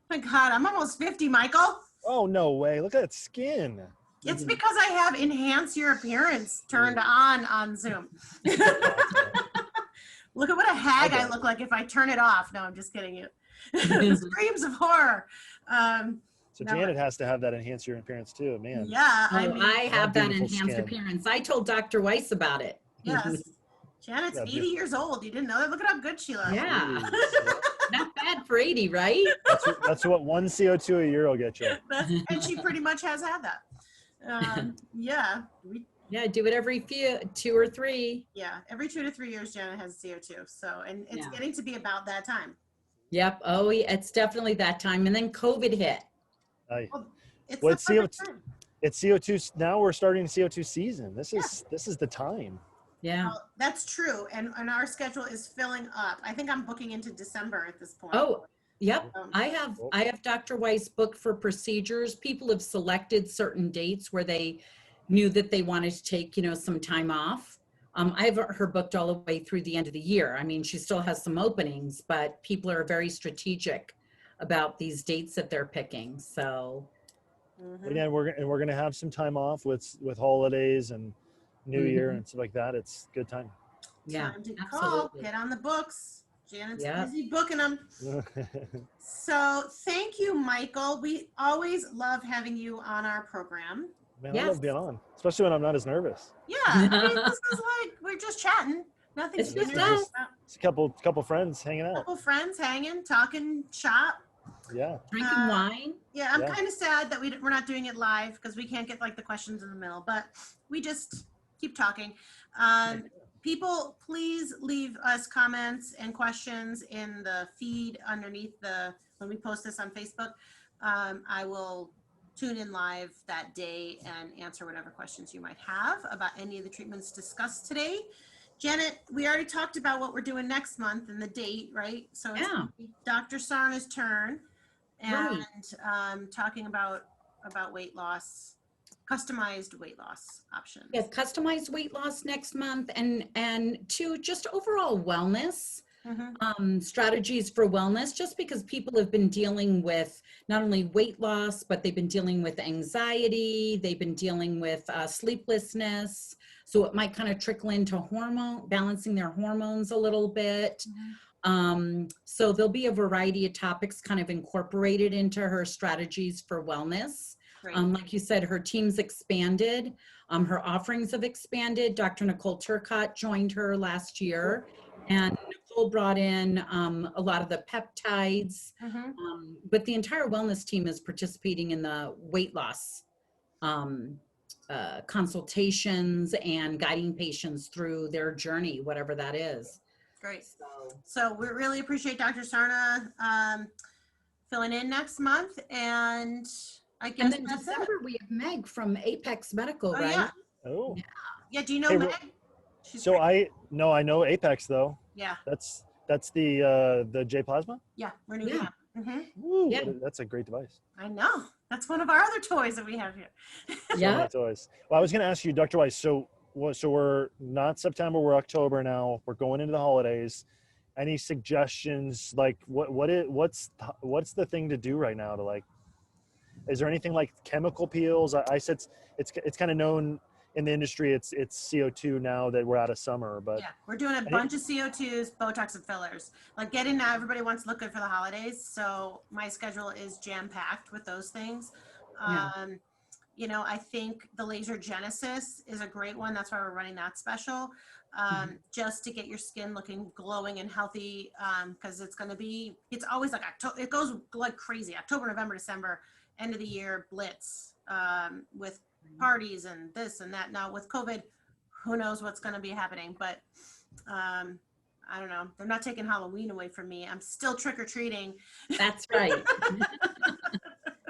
My God, I'm almost 50, Michael. Oh, no way. Look at that skin. It's because I have enhance your appearance turned on Zoom. Look at what a hag I look like if I turn it off. No, I'm just kidding you. Screams of horror. So Janet has to have that enhance your appearance too, man. Yeah. I have that beautiful enhanced skin. appearance. I told Dr. Weiss about it. Yes. Janet's Yeah, 80 years old. You didn't know that? Look at how good she looks. Yeah. Jeez. Not bad for 80, right? That's what one CO2 a year will get you. And she pretty much has had that. Yeah. Yeah, do it every 2 or 3. Yeah. Every 2 to 3 years, Janet has CO2. So, and it's Yeah. getting to be about that time. Yep. Oh, yeah, it's definitely that time. And then COVID hit. Well, it's Well, the it's perfect CO2 time. It's CO2. Now we're starting CO2 season. This is the time. Yeah. Well, that's true. And our schedule is filling up. I think I'm booking into December at this point. Oh, yep. Um, I have Dr. Weiss booked for procedures. People have selected certain dates where they knew that they wanted to take, some time off. I have her booked all the way through the end of the year. I mean, she still has some openings, but people are very strategic about these dates that they're picking. So, mhm. Again, we're gonna have some time off with holidays and New Year Mhm. and stuff like that. It's a good time. yeah, Time to call. absolutely. Get on the books. Janet's Yeah. busy booking them. So thank you, Michael. We always love having you on our program. Man, I Yes. love being on, especially when I'm not as nervous. Yeah, I mean, this is like we're just chatting. Nothing It's to be just nervous us. about. It's a couple friends hanging out. Couple friends hanging, talking shop. Yeah. Drinking wine. Yeah, I'm Yeah. kind of sad that we're not doing it live because we can't get like the questions in the middle, but we just keep talking. People, please leave us comments and questions in the feed underneath when we post this on Facebook. I will tune in live that day and answer whatever questions you might have about any of the treatments discussed today. Janet, we already talked about what we're doing next month and the date, right? So it's Yeah. Dr. Sarna's turn and Right. talking about weight loss, customized weight loss options. Yeah, customized weight loss next month and to just overall wellness. Mhm. Strategies for wellness, just because people have been dealing with not only weight loss, but they've been dealing with anxiety, they've been dealing with sleeplessness. So it might kind of trickle into balancing their hormones a little bit. So there'll be a variety of topics kind of incorporated into her strategies for wellness. Great. Like you said, her team's expanded. Her offerings have expanded. Dr. Nicole Turcott joined her last year. And Nicole brought in a lot of the peptides, Mhm. but the entire wellness team is participating in the weight loss consultations and guiding patients through their journey, whatever that is. Great. So we really appreciate Dr. Sarna filling in next month. And I guess And then that's it. December, we have Meg from Apex Medical, Oh, right? yeah. Oh. Yeah. Do you know Hey, Meg? She's So great. I know Apex though. Yeah. That's the J Plasma. Yeah. We're new. Yeah. Mm-hmm. Woo, Yeah. that's a great device. I know. That's one of our other toys that we have here. So Yeah. many toys. Well, I was going to ask you, Dr. Weiss. So we're not September, we're October now. We're going into the holidays. Any suggestions? Like what's the thing to do right now to like? Is there anything like chemical peels? I said it's kind of known in the industry. It's CO2 now that we're out of summer, but Yeah. We're doing a bunch of CO2s, Botox and fillers. Like getting now, everybody wants to look good for the holidays. So my schedule is jam packed with those things. Yeah. I think the Laser Genesis is a great one. That's why we're running that special. Just to get your skin looking glowing and healthy. Cause it's always like October, it goes like crazy. October, November, December, end of the year blitz, with parties and this and that. Now with COVID, who knows what's going to be happening, but I don't know. They're not taking Halloween away from me. I'm still trick-or-treating. That's right.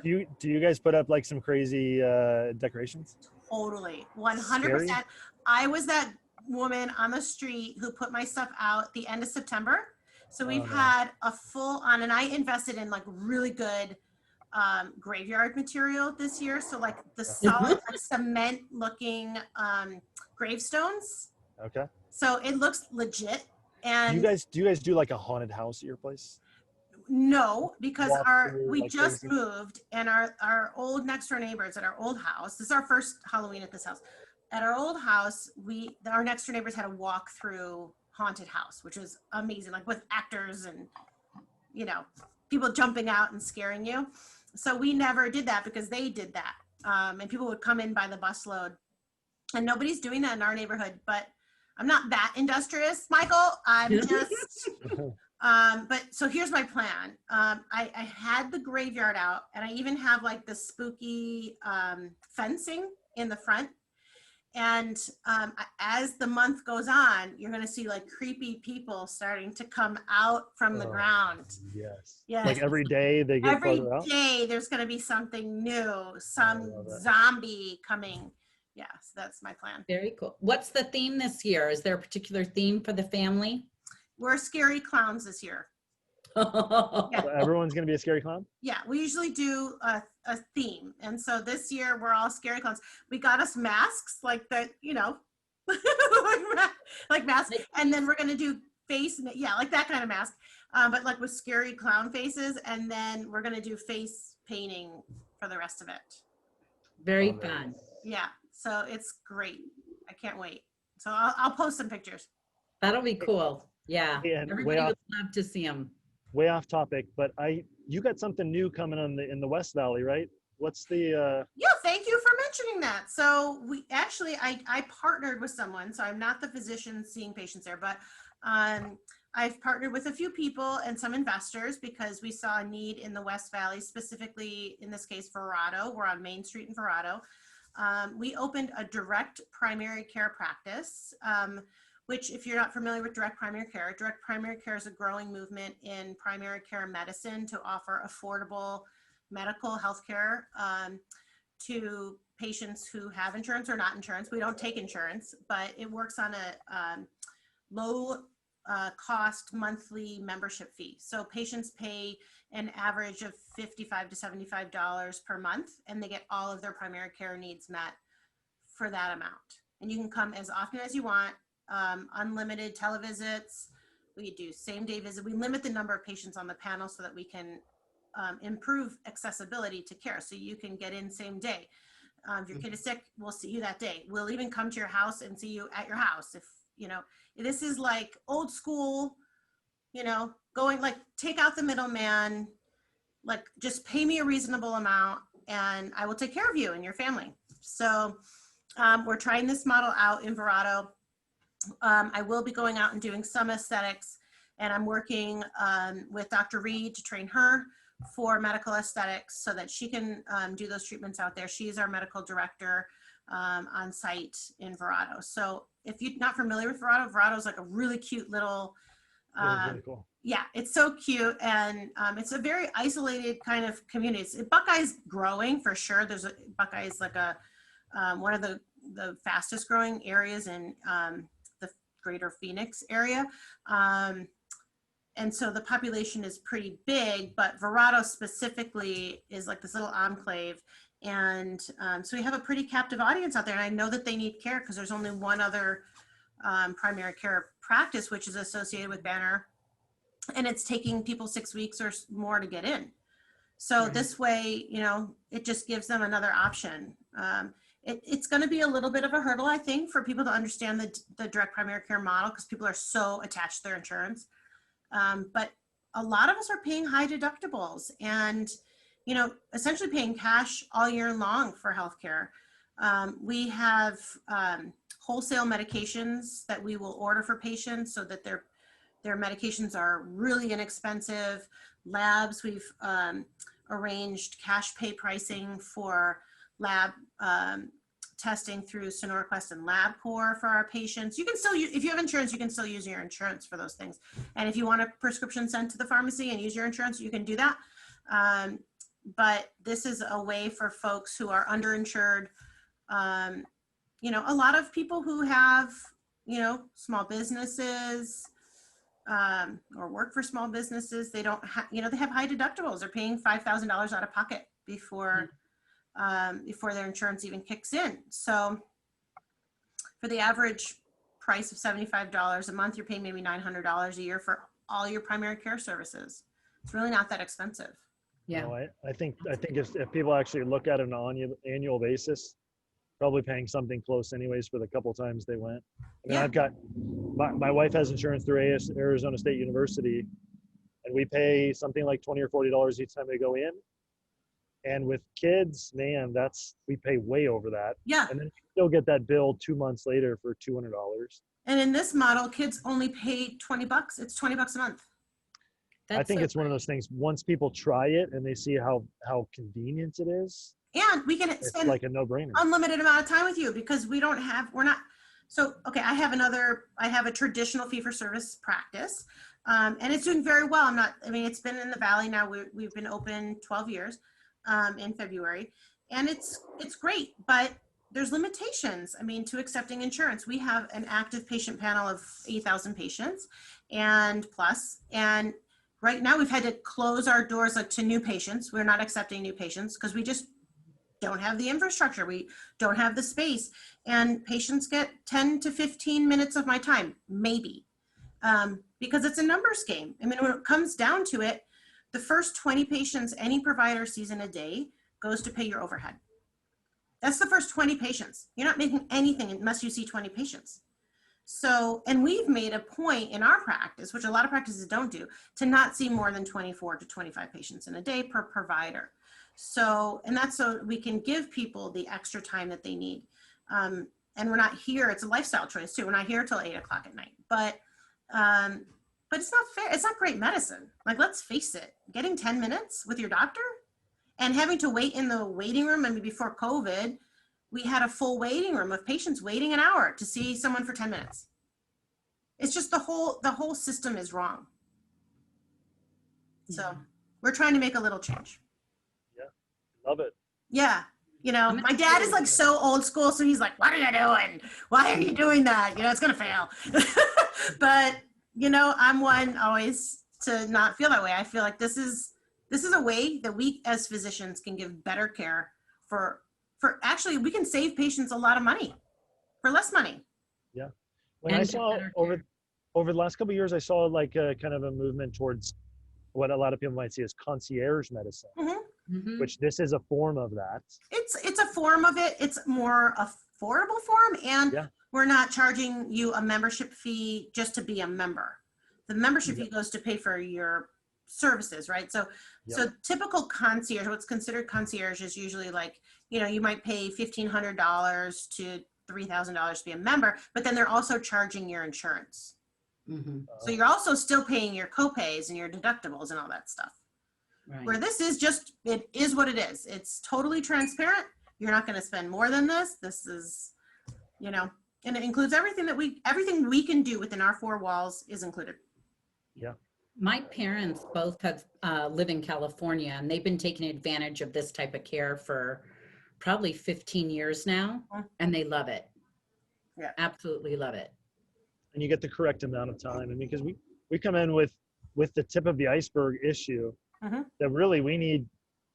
do you guys put up like some crazy decorations? Totally. 100%. Scary? I was that woman on the street who put my stuff out the end of September. So we've Oh, no. had a full on, and I invested in like really good graveyard material this year. So like the solid like cement looking gravestones. Okay. So it looks legit. And Do you guys do like a haunted house at your place? no, because Walk through we like just crazy? moved, and our old next door neighbors at our old house. This is our first Halloween at this house. At our old house, our next door neighbors had a walk through haunted house, which was amazing, like with actors and people jumping out and scaring you. So we never did that because they did that, and people would come in by the busload, and nobody's doing that in our neighborhood. But I'm not that industrious, Michael. I'm just, but so here's my plan. I had the graveyard out, and I even have like the spooky fencing in the front. And as the month goes on, you're going to see like creepy people starting to come out from the Oh, ground. Yes. Yes. Like every day they get Every farther out. day there's going to be something new, some love it. zombie coming. Yeah, so that's my plan. Very cool. What's the theme this year? Is there a particular theme for the family? We're scary clowns this year. So everyone's gonna be a scary clown. Yeah, we usually do a theme. And so this year we're all scary clowns. We got us masks like that, you know, like masks. And then we're going to do face, yeah, like that kind of mask, but like with scary clown faces. And then we're going to do face painting for the rest of it. Very Oh, fun. Yeah, so it's great. I can't wait. So I'll post some pictures. That'll be cool. Yeah. And Everybody way would love to see them. way off topic, but you got something new coming on in the West Valley, right? What's the Yeah, thank you for mentioning that. So we actually, I partnered with someone, so I'm not the physician seeing patients there, but I've partnered with a few people and some investors because we saw a need in the West Valley, specifically in this case, Verrado. We're on Main Street in Verrado. We opened a direct primary care practice, which if you're not familiar with direct primary care is a growing movement in primary care medicine to offer affordable medical health care to patients who have insurance or not insurance. We don't take insurance, but it works on a low cost monthly membership fee. So patients pay an average of $55 to $75 per month, and they get all of their primary care needs met for that amount. And you can come as often as you want, unlimited televisits. We do same day visit. We limit the number of patients on the panel so that we can improve accessibility to care. So you can get in same day. If your kid is sick, we'll see you that day. We'll even come to your house and see you at your house. If, you know, this is like old school, you know, going like take out the middleman, like just pay me a reasonable amount and I will take care of you and your family. So we're trying this model out in Verrado. I will be going out and doing some aesthetics, and I'm working with Dr. Reed to train her for medical aesthetics so that she can do those treatments out there. She's our medical director on site in Verrado. So if you're not familiar with Verrado, Verrado is like a really cute little, really cool. yeah, it's so cute. And it's a very isolated kind of community. Buckeye's growing for sure. Buckeye is like one of the fastest growing areas in the greater Phoenix area. And so the population is pretty big, but Verrado specifically is like this little enclave. And so we have a pretty captive audience out there. And I know that they need care because there's only one other primary care practice, which is associated with Banner. And it's taking people 6 weeks or more to get in. So this way, you know, it just gives them another option. It's going to be a little bit of a hurdle, I think, for people to understand the direct primary care model because people are so attached to their insurance. But a lot of us are paying high deductibles and, you know, essentially paying cash all year long for healthcare. We have wholesale medications that we will order for patients so that their medications are really inexpensive. Labs, we've arranged cash pay pricing for lab testing through SonoraQuest and LabCorp for our patients. You can still use, if you have insurance, you can still use your insurance for those things. And if you want a prescription sent to the pharmacy and use your insurance, you can do that. But this is a way for folks who are underinsured. You know, a lot of people who have, you know, small businesses or work for small businesses, they don't have, you know, they have high deductibles. They're paying $5,000 out of pocket before their insurance even kicks in. So for the average price of $75 a month, you're paying maybe $900 a year for all your primary care services. It's really not that expensive. Yeah. No, I think if people actually look at it on an annual basis, probably paying something close anyways for the couple times they went. I mean, Yeah. I've got, my wife has insurance through Arizona State University, and we pay something like $20 or $40 each time they go in. And with kids, man, we pay way over that. Yeah. And then you still get that bill 2 months later for $200. And in this model, kids only pay $20. It's $20 a month. I think so it's one of those things, once people try it and they see how convenient it is, And we can it's spend like a no-brainer. unlimited amount of time with you because we're not, so, okay, I have a traditional fee-for-service practice, and it's doing very well. It's been in the Valley now. We've been open 12 years, in February, and it's great, but there's limitations, to accepting insurance. We have an active patient panel of 8,000 patients and plus, and right now we've had to close our doors to new patients. We're not accepting new patients because we just don't have the infrastructure. We don't have the space, and patients get 10 to 15 minutes of my time, maybe, because it's a numbers game. When it comes down to it, the first 20 patients any provider sees in a day goes to pay your overhead. That's the first 20 patients. You're not making anything unless you see 20 patients. So, and we've made a point in our practice, which a lot of practices don't do, to not see more than 24 to 25 patients in a day per provider. So, and that's so we can give people the extra time that they need. And we're not here, it's a lifestyle choice too. We're not here till 8 o'clock at night, but it's not fair. It's not great medicine. Let's face it, getting 10 minutes with your doctor and having to wait in the waiting room. Before COVID, we had a full waiting room of patients waiting an hour to see someone for 10 minutes. It's just the whole system is wrong. So we're trying to make a little change. Love it. Yeah. My dad is so old school. So he's like, what are you doing? Why are you doing that? It's going to fail. But, I'm one always to not feel that way. I feel like this is a way that we as physicians can give better care for actually, we can save patients a lot of money for less money. Yeah. When I saw over the last couple of years, I saw kind of a movement towards what a lot of people might see as concierge medicine. Mm-hmm. Which this is a form of that. It's a form of it. It's more affordable form, and we're not charging you a membership fee just to be a member. The membership fee goes to pay for your services, right? So typical concierge, what's considered concierge is usually you might pay $1,500 to $3,000 to be a member, but then they're also charging your insurance. Mm-hmm. So you're also still paying your copays and your deductibles and all that stuff. Right. Where this is it is what it is. It's totally transparent. You're not going to spend more than this. This is, and it includes everything we can do within our four walls is included. Yeah. My parents both have live in California, and they've been taking advantage of this type of care for probably 15 years now, and they love it. Yeah, absolutely love it. And you get the correct amount of time. Because we come in with the tip of the iceberg issue. Mm-hmm. That really we need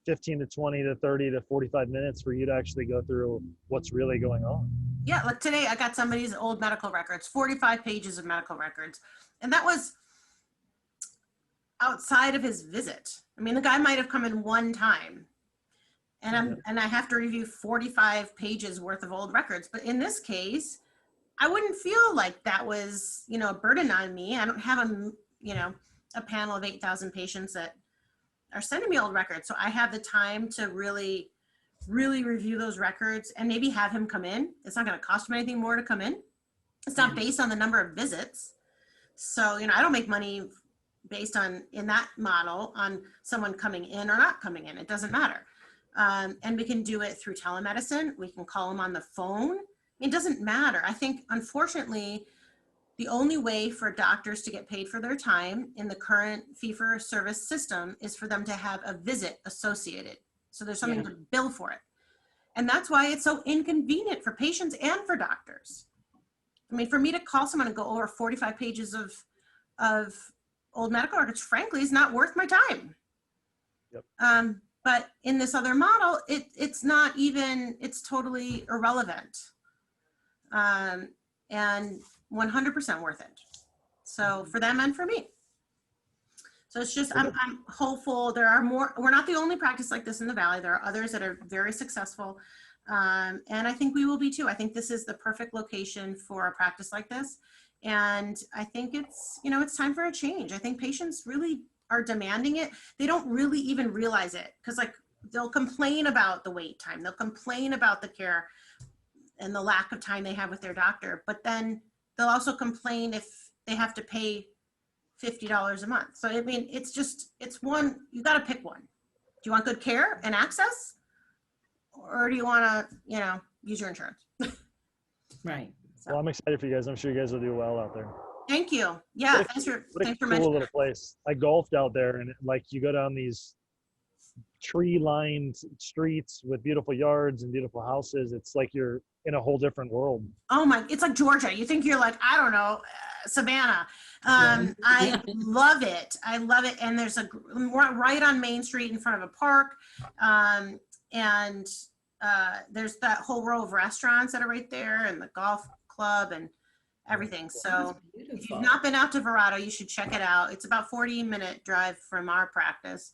15 to 20 to 30 to 45 minutes for you to actually go through what's really going on. Yeah, like today I got somebody's old medical records, 45 pages of medical records. And that was outside of his visit. The guy might have come in one time. And I have to review 45 pages worth of old records. But in this case, I wouldn't feel like that was, a burden on me. I don't have a panel of 8,000 patients that are sending me old records. So I have the time to really, really review those records and maybe have him come in. It's not going to cost him anything more to come in. It's not based on the number of visits. So, I don't make money based on, in that model, on someone coming in or not coming in. It doesn't matter. And we can do it through telemedicine. We can call them on the phone. It doesn't matter. I think, unfortunately, the only way for doctors to get paid for their time in the current fee-for-service system is for them to have a visit associated. So there's something to bill for it. And that's why it's so inconvenient for patients and for doctors. For me to call someone and go over 45 pages of old medical records, frankly, is not worth my time. Yep. But in this other model, it's not even, it's totally irrelevant. And 100% worth it. So for them and for me. So it's just, I'm hopeful there are more. We're not the only practice like this in the Valley. There are others that are very successful. And I think we will be too. I think this is the perfect location for a practice like this. And I think it's, it's time for a change. I think patients really are demanding it. They don't really even realize it because they'll complain about the wait time. They'll complain about the care and the lack of time they have with their doctor. But then they'll also complain if they have to pay $50 a month. So I mean, it's one, you got to pick one. Do you want good care and access, or do you want to, use your insurance? Right. Well, I'm excited for you guys. I'm sure you guys will do well out there. Thank you. Yeah, What thanks for What a cool mentioning. little place. I golfed out there, and like you go down these tree-lined streets with beautiful yards and beautiful houses. It's like you're in a whole different world. Oh my, it's like Georgia. You think you're like, I don't know, Savannah. Yeah. I love it. I love it. And we're right on Main Street in front of a park. And there's that whole row of restaurants that are right there, and the golf club and everything. So if Beautiful. you've not been out to Verrado, you should check it out. It's about 40-minute drive from our practice.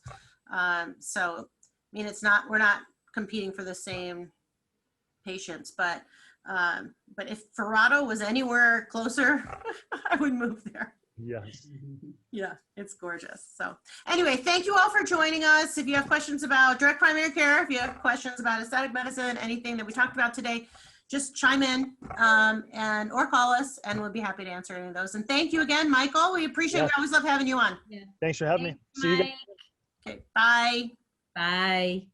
So, I mean, we're not competing for the same patients, but if Verrado was anywhere closer, I would move there. Yes. Yeah, it's gorgeous. So anyway, thank you all for joining us. If you have questions about direct primary care, if you have questions about aesthetic medicine, anything that we talked about today, just chime in or call us, and we'll be happy to answer any of those. And thank you again, Michael. We appreciate it. Yes. We always love having you on. Thanks for having me. See you guys. Okay, bye. Bye.